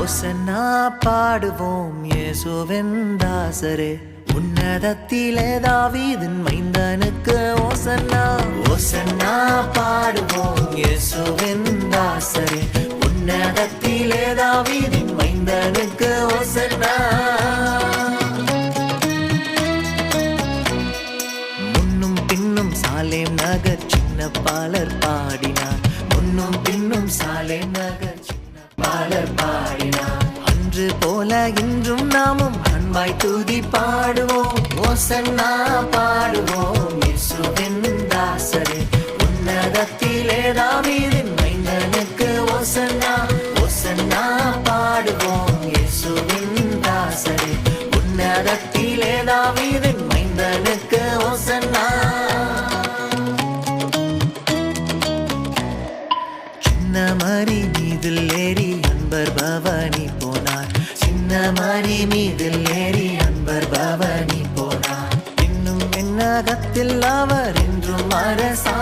ஓசன்னா பாடுவோம் இயேசுவின் தாசரே, உன்னதத்திலே தாவீதின் மைந்தனுக்கு ஓசன்னா. ஓசன்னா பாடுவோம் இயேசுவின் தாசரே, உன்னதத்திலே தாவீதின் மைந்தனுக்கு ஓசன்னா. முன்னும் பின்னும் சாலேம் நகர் சின்ன பாலர் பாடினார், முன்னும் பின்னும் சாலேம் நகர் சின்ன பாலர் பாடினார். அன்று போல இன்றும் நாமும் அன்பாய் துதி பாடுவோம். ஓசன்னா பாடுவோம் இயேசுவின் தாசரே, உன்னதத்திலே தாவீதின் மைந்தனுக்கு ஓசன்னா. ஓசன்னா பாடுவோம் இயேசுவின் தாசரே, உன்னதத்திலே தாவீதின் மைந்தனுக்கு ஓசன்னா. சின்ன மரி மீதில் ஏறி அன்பர் பவனி போனார், சின்ன மரி மீதில் ஏறி அன்பர் பவனி போனார். இன்னும் விண்ணகத்தில் அவர் என்றும் அரசா